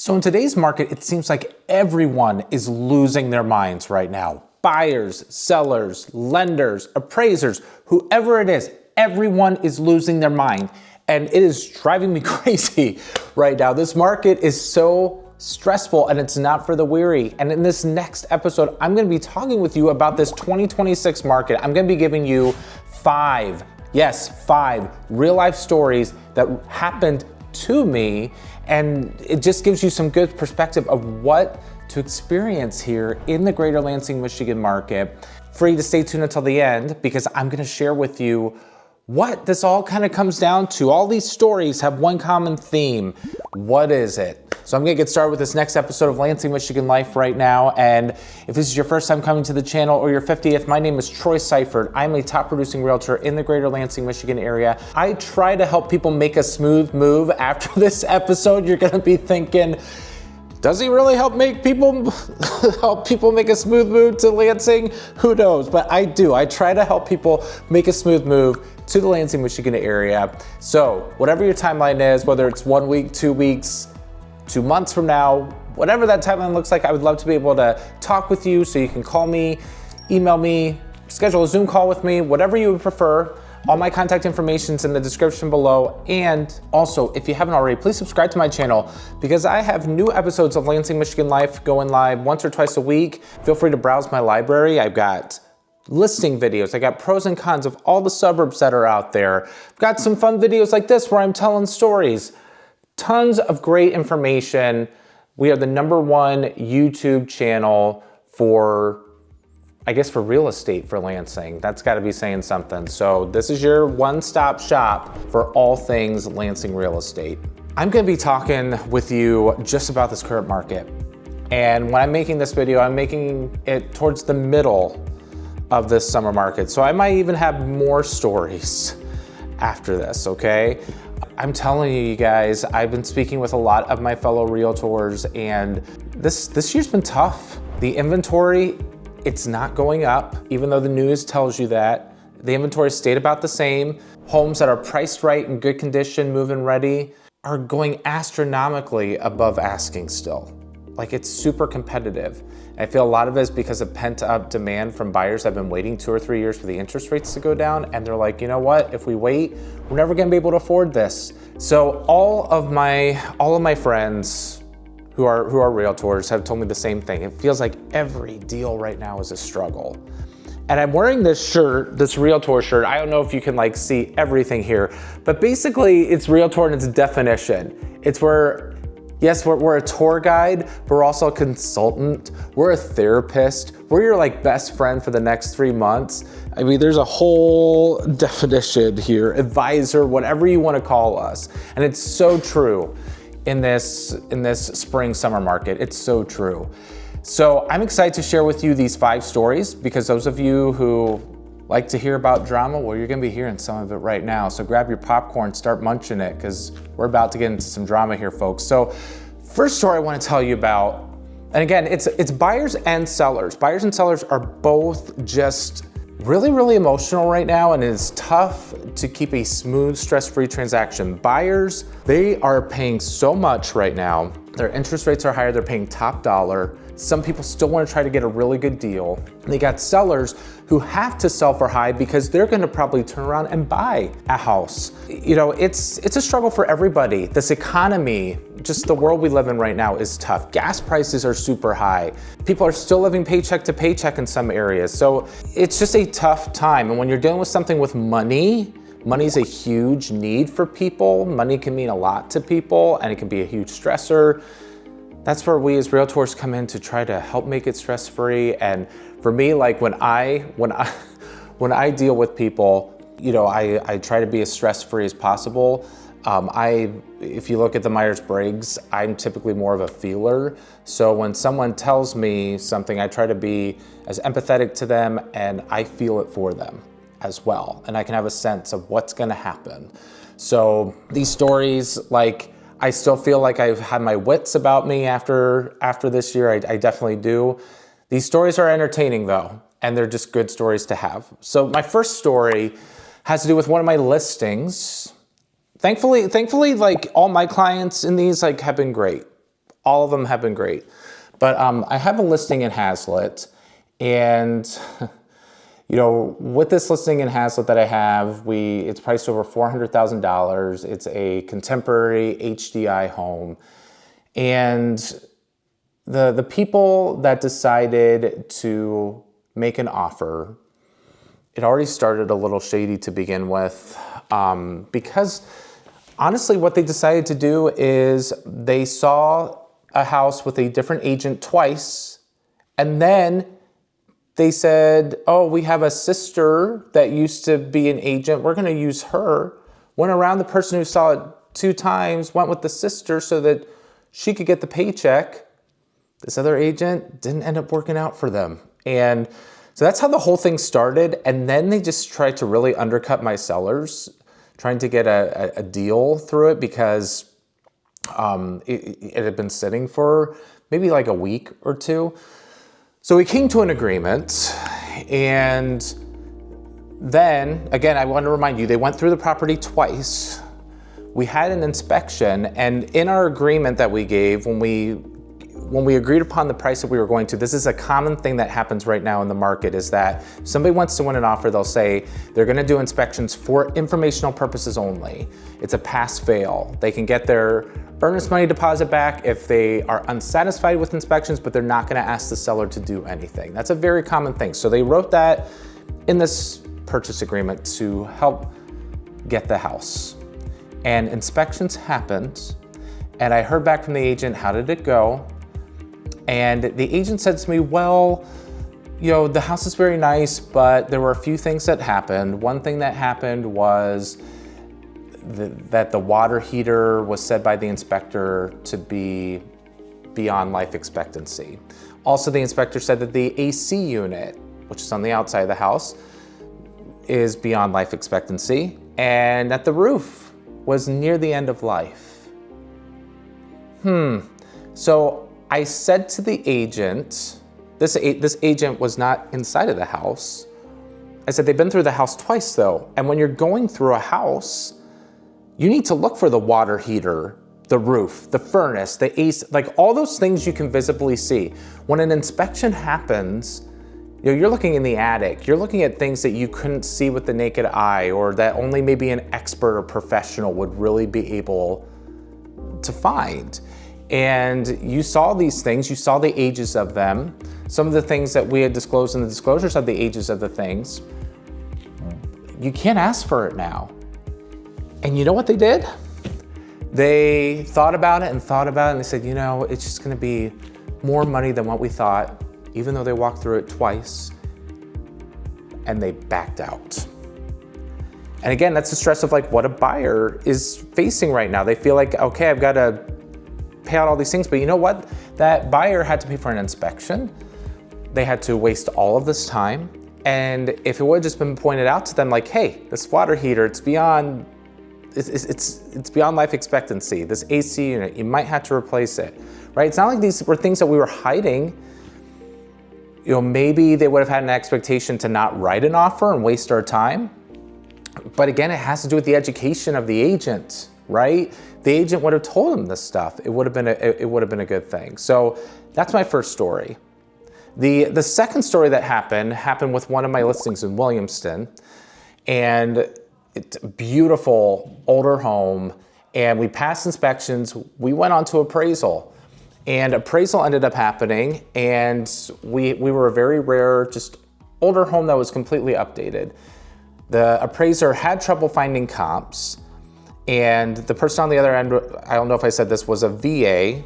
So in today's market, it seems like everyone is losing their minds right now. Buyers, sellers, lenders, appraisers, whoever it is, everyone is losing their mind. And it is driving me crazy right now. This market is so stressful and it's not for the weary. And in this next episode, I'm gonna be talking with you about this 2026 market. I'm gonna be giving you five real life stories that happened to me, and it just gives you some good perspective of what to experience here in the Greater Lansing, Michigan market. For you to stay tuned until the end, because I'm gonna share with you what this all kind of comes down to. All these stories have one common theme. What is it? So I'm gonna get started with this next episode of Lansing, Michigan Life right now. And if this is your first time coming to the channel or your 50th, my name is Troy Seifert. I'm a top producing realtor in the Greater Lansing, Michigan area. I try to help people make a smooth move. After this episode, you're gonna be thinking, does he really help people make a smooth move to Lansing? Who knows? But I do. I try to help people make a smooth move to the Lansing, Michigan area. So whatever your timeline is, whether it's 1 week, 2 weeks, 2 months from now, whatever that timeline looks like, I would love to be able to talk with you. So you can call me, email me, schedule a Zoom call with me, whatever you would prefer. All my contact information is in the description below. And also, if you haven't already, please subscribe to my channel because I have new episodes of Lansing, Michigan Life going live once or twice a week. Feel free to browse my library. I've got listing videos. I got pros and cons of all the suburbs that are out there. I've got some fun videos like this where I'm telling stories. Tons of great information. We are the #1 YouTube channel for, I guess, for real estate for Lansing. That's got to be saying something. So this is your one-stop shop for all things Lansing real estate. I'm going to be talking with you just about this current market. And when I'm making this video, I'm making it towards the middle of this summer market. So I might even have more stories after this, okay? I'm telling you guys, I've been speaking with a lot of my fellow realtors, and this year's been tough. The inventory, it's not going up, even though the news tells you that. The inventory stayed about the same. Homes that are priced right, in good condition, move-in ready, are going astronomically above asking still. Like, it's super competitive. I feel a lot of it is because of pent-up demand from buyers that have been waiting 2 or 3 years for the interest rates to go down, and they're like, you know what? If we wait, we're never gonna be able to afford this. So all of my friends who are realtors have told me the same thing. It feels like every deal right now is a struggle. And I'm wearing this shirt, this realtor shirt. I don't know if you can like see everything here, but basically it's realtor in its definition. It's where, yes, we're a tour guide, but we're also a consultant. We're a therapist. We're your like best friend for the next 3 months. I mean, there's a whole definition here, advisor, whatever you want to call us. And it's so true in this spring summer market. It's so true. So I'm excited to share with you these 5 stories because those of you who like to hear about drama, well, you're gonna be hearing some of it right now. So grab your popcorn, start munching it, because we're about to get into some drama here, folks. So first story I wanna tell you about, and again, it's buyers and sellers. Buyers and sellers are both just really, really emotional right now, and it's tough to keep a smooth, stress-free transaction. Buyers, they are paying so much right now. Their interest rates are higher, they're paying top dollar. Some people still want to try to get a really good deal. They got sellers who have to sell for high because they're going to probably turn around and buy a house. You know, it's a struggle for everybody. This economy, just the world we live in right now, is tough. Gas prices are super high. People are still living paycheck to paycheck in some areas. So it's just a tough time. And when you're dealing with something with money, money is a huge need for people. Money can mean a lot to people, and it can be a huge stressor. That's where we as realtors come in to try to help make it stress-free. And for me, like when I deal with people, you know, I try to be as stress-free as possible. If you look at the Myers-Briggs, I'm typically more of a feeler. So when someone tells me something, I try to be as empathetic to them, and I feel it for them as well. And I can have a sense of what's gonna happen. So these stories, like, I still feel like I've had my wits about me after this year. I definitely do. These stories are entertaining though, and they're just good stories to have. So my first story has to do with one of my listings. Thankfully, like all my clients in these like have been great. All of them have been great. But I have a listing in Hazlitt, and you know, with this listing in Hazlitt that I have, it's priced over $400,000. It's a contemporary HDI home. And the people that decided to make an offer, it already started a little shady to begin with, because honestly what they decided to do is they saw a house with a different agent twice, and then they said, oh, we have a sister that used to be an agent, we're gonna use her. Went around the person who saw it 2 times, went with the sister so that she could get the paycheck. This other agent didn't end up working out for them. And so that's how the whole thing started. And then they just tried to really undercut my sellers, trying to get a deal through it, because it had been sitting for maybe like a week or 2. So we came to an agreement, and then, again, I want to remind you, they went through the property twice. We had an inspection, and in our agreement that we gave, when we agreed upon the price that we were going to, this is a common thing that happens right now in the market, is that if somebody wants to win an offer, they'll say they're gonna do inspections for informational purposes only. It's a pass-fail. They can get their earnest money deposit back if they are unsatisfied with inspections, but they're not gonna ask the seller to do anything. That's a very common thing. So they wrote that in this purchase agreement to help get the house. And inspections happened, and I heard back from the agent, how did it go? And the agent said to me, well, you know, the house is very nice, but there were a few things that happened. One thing that happened was that the water heater was said by the inspector to be beyond life expectancy. Also, the inspector said that the AC unit, which is on the outside of the house, is beyond life expectancy, and that the roof was near the end of life. So I said to the agent, this agent was not inside of the house. I said, they've been through the house twice though. And when you're going through a house, you need to look for the water heater, the roof, the furnace, the AC, like all those things you can visibly see. When an inspection happens, you know, you're looking in the attic, you're looking at things that you couldn't see with the naked eye, or that only maybe an expert or professional would really be able to find. And you saw these things, you saw the ages of them, some of the things that we had disclosed in the disclosures of the ages of the things. You can't ask for it now. And you know what they did? They thought about it, and they said, you know, it's just gonna be more money than what we thought, even though they walked through it twice, and they backed out. And again, that's the stress of like what a buyer is facing right now. They feel like, okay, I've got to pay out all these things, but you know what? That buyer had to pay for an inspection. They had to waste all of this time. And if it would have just been pointed out to them like, hey, this water heater, it's beyond life expectancy. This AC unit, you might have to replace it, right? It's not like these were things that we were hiding. You know, maybe they would have had an expectation to not write an offer and waste our time. But again, it has to do with the education of the agent, right? The agent would have told them this stuff. It would have been a good thing. So that's my first story. The second story that happened with one of my listings in Williamston, and it's a beautiful older home, and we passed inspections. We went on to appraisal, and appraisal ended up happening, and we were a very rare, just older home that was completely updated. The appraiser had trouble finding comps, and the person on the other end, I don't know if I said this, was a VA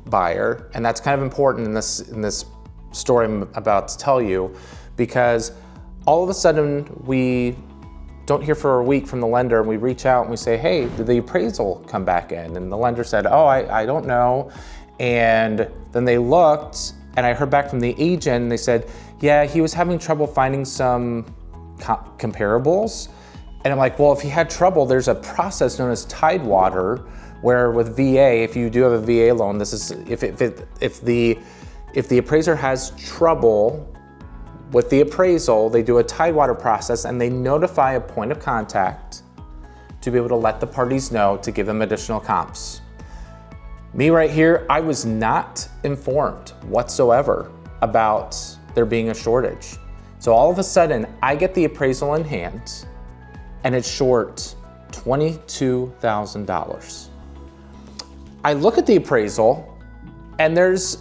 buyer, and that's kind of important in this story I'm about to tell you, because all of a sudden we don't hear for a week from the lender, and we reach out and we say, hey, did the appraisal come back in? And the lender said, oh, I don't know. And then they looked, and I heard back from the agent, and they said, yeah, he was having trouble finding some comparables. And I'm like, well, if he had trouble, there's a process known as Tidewater, where with VA, if you do have a VA loan, this is if the appraiser has trouble with the appraisal, they do a Tidewater process, and they notify a point of contact to be able to let the parties know to give them additional comps. Me right here, I was not informed whatsoever about there being a shortage. So all of a sudden, I get the appraisal in hand and it's short $22,000. I look at the appraisal and this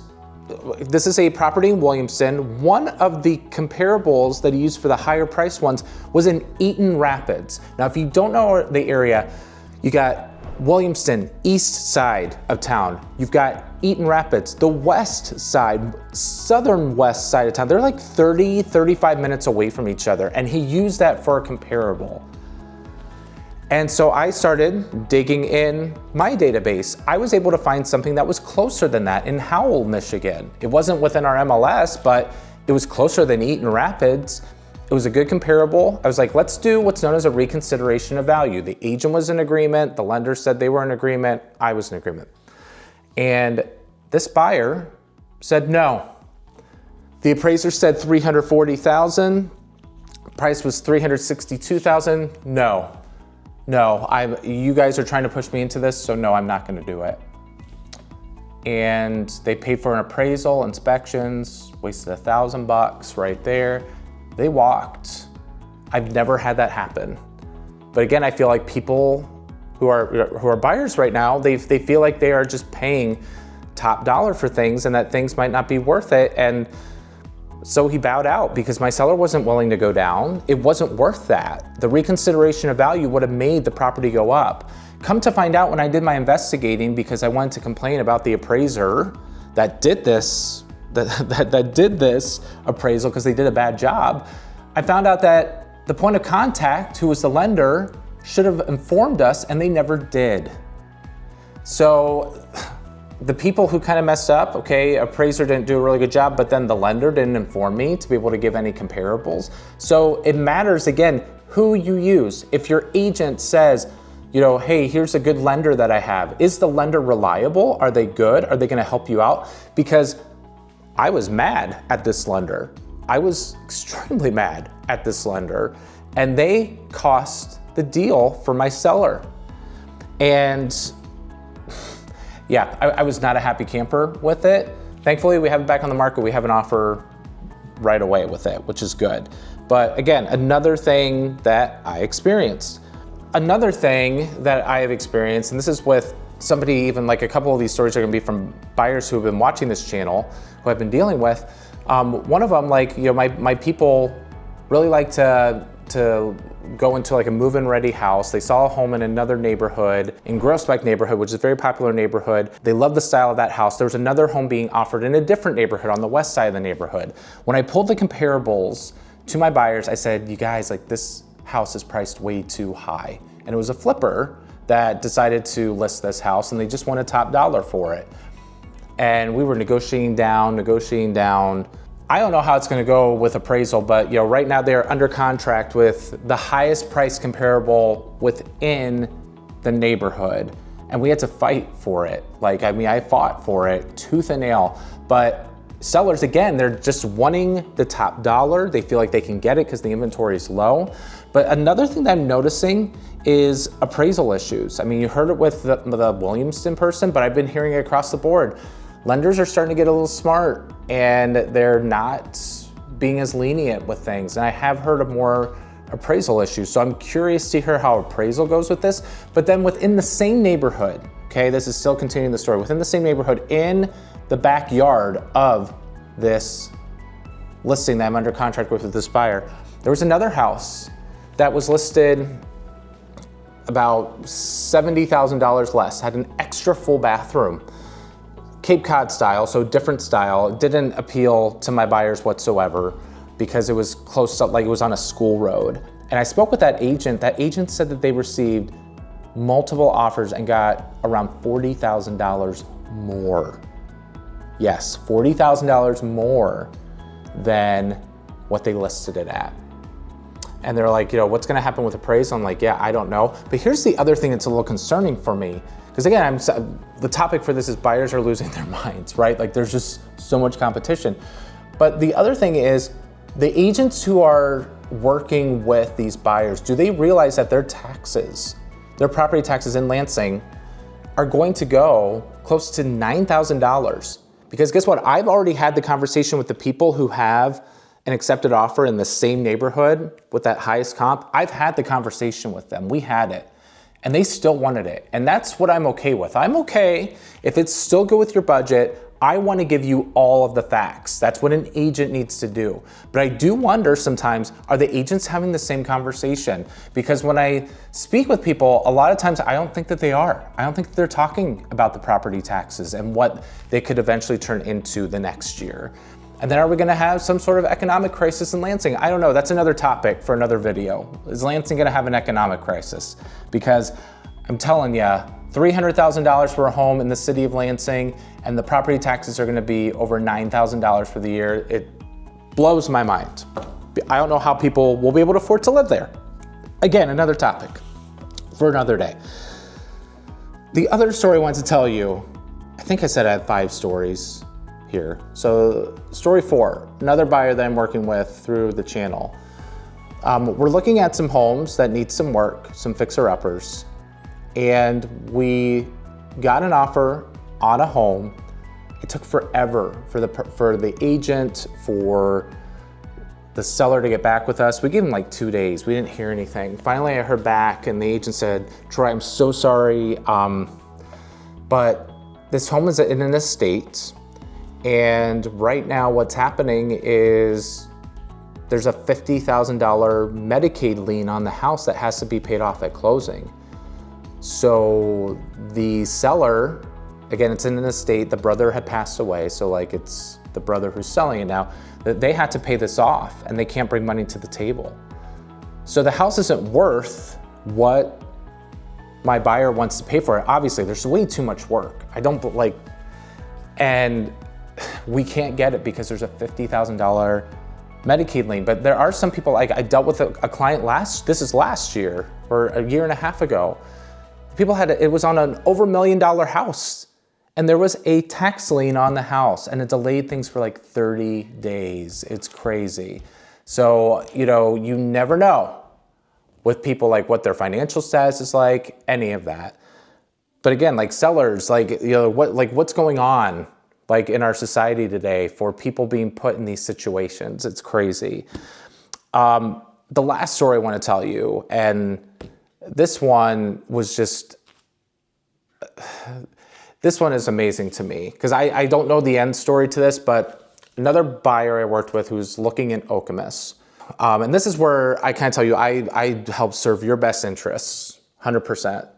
is a property in Williamston. One of the comparables that he used for the higher priced ones was in Eaton Rapids. Now, if you don't know the area, you got Williamston, east side of town. You've got Eaton Rapids, the west side, southern west side of town. They're like 30, 35 minutes away from each other. And he used that for a comparable. And so I started digging in my database. I was able to find something that was closer than that in Howell, Michigan. It wasn't within our MLS, but it was closer than Eaton Rapids. It was a good comparable. I was like, let's do what's known as a reconsideration of value. The agent was in agreement. The lender said they were in agreement. I was in agreement. And this buyer said no. The appraiser said $340,000. Price was $362,000. No. You guys are trying to push me into this, so no, I'm not gonna do it. And they paid for an appraisal, inspections, wasted $1,000 right there. They walked. I've never had that happen. But again, I feel like people who are buyers right now, they feel like they are just paying top dollar for things and that things might not be worth it. And so he bowed out because my seller wasn't willing to go down. It wasn't worth that. The reconsideration of value would have made the property go up. Come to find out when I did my investigating, because I wanted to complain about the appraiser that did this, that did this appraisal because they did a bad job, I found out that the point of contact, who was the lender, should have informed us, and they never did. So the people who kind of messed up, okay, appraiser didn't do a really good job, but then the lender didn't inform me to be able to give any comparables. So it matters, again, who you use. If your agent says, hey, here's a good lender that I have, is the lender reliable? Are they good? Are they gonna help you out? Because I was mad at this lender. I was extremely mad at this lender, and they cost the deal for my seller. And yeah, I was not a happy camper with it. Thankfully, we have it back on the market. We have an offer right away with it, which is good. But again, another thing that I experienced. Another thing that I have experienced, and this is with somebody, even like a couple of these stories are gonna be from buyers who have been watching this channel, who I've been dealing with. One of them, my people really like to go into like a move-in ready house. They saw a home in another neighborhood, in 𝐴𝐵 neighborhood, which is a very popular neighborhood. They love the style of that house. There was another home being offered in a different neighborhood on the west side of the neighborhood. When I pulled the comparables to my buyers, I said, you guys, like, this house is priced way too high. And it was a flipper that decided to list this house, and they just wanted top dollar for it. And we were negotiating down. I don't know how it's gonna go with appraisal, but right now they're under contract with the highest price comparable within the neighborhood. And we had to fight for it. I fought for it tooth and nail. But sellers, again, they're just wanting the top dollar. They feel like they can get it because the inventory is low. But another thing that I'm noticing is appraisal issues. You heard it with the Williamston person, but I've been hearing it across the board. Lenders are starting to get a little smart, and they're not being as lenient with things. And I have heard of more appraisal issues. So I'm curious to hear how appraisal goes with this. But then within the same neighborhood, okay, this is still continuing the story, within the same neighborhood, in the backyard of this listing that I'm under contract with this buyer, there was another house that was listed about $70,000 less, had an extra full bathroom. Cape Cod style, so different style. It didn't appeal to my buyers whatsoever because it was close to, it was on a school road. And I spoke with that agent. That agent said that they received multiple offers and got around $40,000 more. Yes, $40,000 more than what they listed it at. And they're like, what's gonna happen with appraisal? I'm like, yeah, I don't know. But here's the other thing that's a little concerning for me. Because again, the topic for this is buyers are losing their minds, right? There's just so much competition. But the other thing is, the agents who are working with these buyers, do they realize that their taxes, their property taxes in Lansing, are going to go close to $9,000. Because guess what? I've already had the conversation with the people who have an accepted offer in the same neighborhood with that highest comp. I've had the conversation with them. We had it. And they still wanted it. And that's what I'm okay with. I'm okay if it's still good with your budget. I want to give you all of the facts. That's what an agent needs to do. But I do wonder sometimes, are the agents having the same conversation? Because when I speak with people, a lot of times I don't think that they are. I don't think that they're talking about the property taxes and what they could eventually turn into the next year. And then are we gonna have some sort of economic crisis in Lansing? I don't know, that's another topic for another video. Is Lansing gonna have an economic crisis? Because I'm telling you, $300,000 for a home in the city of Lansing, and the property taxes are gonna be over $9,000 for the year. It blows my mind. I don't know how people will be able to afford to live there. Again, another topic for another day. The other story I wanted to tell you, I think I said I had 5 stories here. So story 4, another buyer that I'm working with through the channel. We're looking at some homes that need some work, some fixer-uppers, and we got an offer on a home. It took forever for the agent, for the seller to get back with us. We gave them like 2 days. We didn't hear anything. Finally, I heard back, and the agent said, "Troy, I'm so sorry, but this home is in an estate. And right now what's happening is there's a $50,000 Medicaid lien on the house that has to be paid off at closing. So the seller, again, it's in an estate, the brother had passed away, so like it's the brother who's selling it now, that they had to pay this off and they can't bring money to the table. So the house isn't worth what my buyer wants to pay for it. Obviously, there's way too much work. And we can't get it because there's a $50,000 Medicaid lien. But there are some people, like I dealt with a client last year or a year and a half ago. People it was on an over $1 million house, and there was a tax lien on the house, and it delayed things for like 30 days. It's crazy. So, you never know with people, like what their financial status is like, any of that. But again, like sellers, what's going on like in our society today for people being put in these situations? It's crazy. The last story I want to tell you, and this one is amazing to me because I don't know the end story to this, but another buyer I worked with who's looking in 𝐿𝐴𝐻. And this is where I kind of tell you, I help serve your best interests, 100%.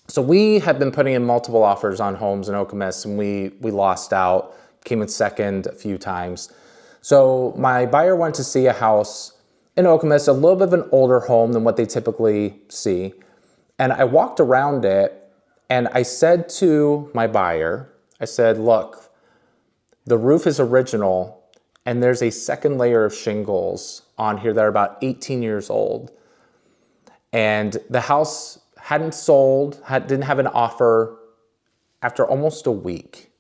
So we had been putting in multiple offers on homes in 𝐿𝐴𝐻, and we lost out, came in second a few times. So my buyer went to see a house in 𝐿𝐴𝐻, a little bit of an older home than what they typically see. And I walked around it and I said to my buyer, I said, look, the roof is original and there's a second layer of shingles on here that are about 18 years old. And the house hadn't sold, didn't have an offer after almost a week.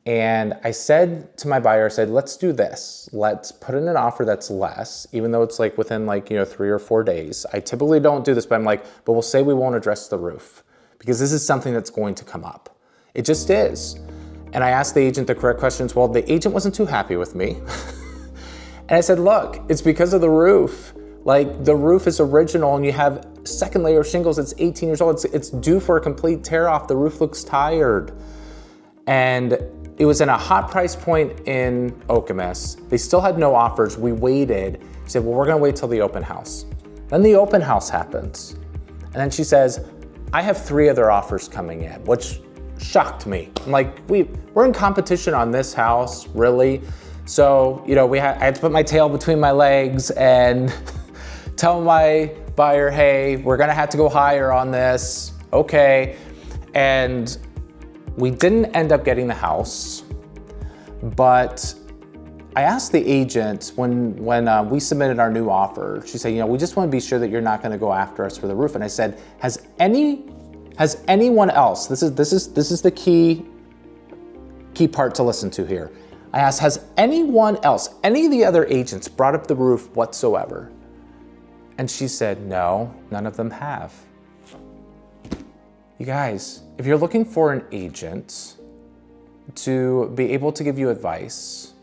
And I said to my buyer, I said, let's do this. Let's put in an offer that's less, even though it's like within 3 or 4 days. I typically don't do this, but I'm like, but we'll say we won't address the roof because this is something that's going to come up. It just is. And I asked the agent the correct questions. Well, the agent wasn't too happy with me. And I said, look, it's because of the roof. Like the roof is original and you have second layer of shingles. It's 18 years old. It's due for a complete tear off. The roof looks tired. And it was in a hot price point in 𝐿𝐴𝐻. They still had no offers. We waited. She said, well, we're gonna wait till the open house. Then the open house happens. And then she says, I have 3 other offers coming in, which shocked me. I'm like, we're in competition on this house, really? So, I had to put my tail between my legs and tell my buyer, hey, we're gonna have to go higher on this. Okay. And we didn't end up getting the house, but I asked the agent when we submitted our new offer, she said, we just want to be sure that you're not going to go after us for the roof. And I said, has anyone else, this is the key part to listen to here. I asked, has anyone else, any of the other agents brought up the roof whatsoever? And she said, no, none of them have. You guys, if you're looking for an agent to be able to give you advice,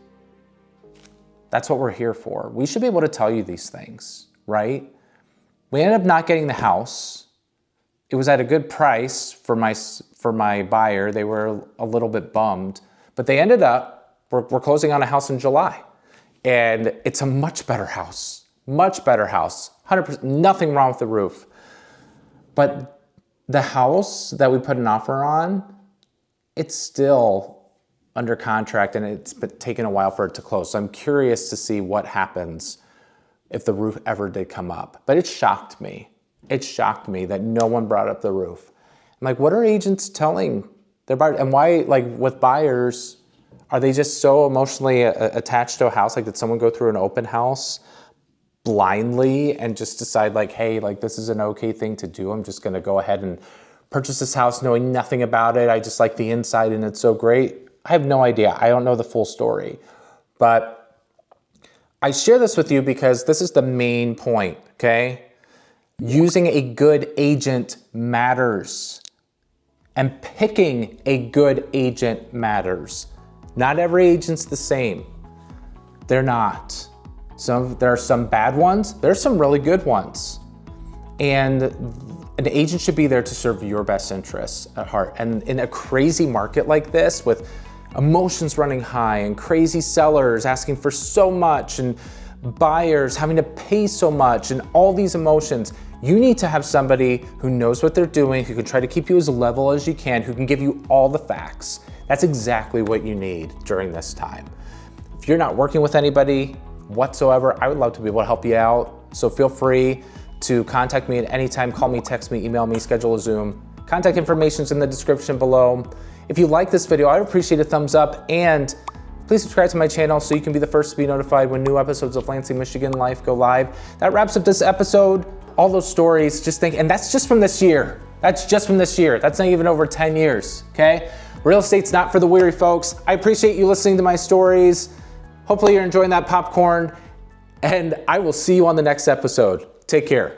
that's what we're here for. We should be able to tell you these things, right? We ended up not getting the house. It was at a good price for my buyer. They were a little bit bummed, but they ended up, we're closing on a house in July, and it's a much better house, 100%, nothing wrong with the roof. But the house that we put an offer on, it's still under contract and it's been taking a while for it to close. So I'm curious to see what happens if the roof ever did come up. But it shocked me. It shocked me that no one brought up the roof. I'm like, what are agents telling their buyers? And why, like with buyers, are they just so emotionally attached to a house? Like, did someone go through an open house blindly and just decide like, hey, like this is an okay thing to do. I'm just gonna go ahead and purchase this house knowing nothing about it. I just like the inside and it's so great. I have no idea. I don't know the full story, but I share this with you because this is the main point, okay? Using a good agent matters, and picking a good agent matters. Not every agent's the same. They're not. There are some bad ones, there's some really good ones. And an agent should be there to serve your best interests at heart. And in a crazy market like this, with emotions running high and crazy sellers asking for so much and buyers having to pay so much and all these emotions, you need to have somebody who knows what they're doing, who can try to keep you as level as you can, who can give you all the facts. That's exactly what you need during this time. If you're not working with anybody whatsoever, I would love to be able to help you out. So feel free to contact me at any time. Call me, text me, email me, schedule a Zoom. Contact information is in the description below. If you like this video, I'd appreciate a thumbs up, and please subscribe to my channel so you can be the first to be notified when new episodes of Lansing, Michigan Life go live. That wraps up this episode. All those stories, and that's just from this year. That's just from this year. That's not even over 10 years, okay? Real estate's not for the weary, folks. I appreciate you listening to my stories. Hopefully you're enjoying that popcorn, and I will see you on the next episode. Take care.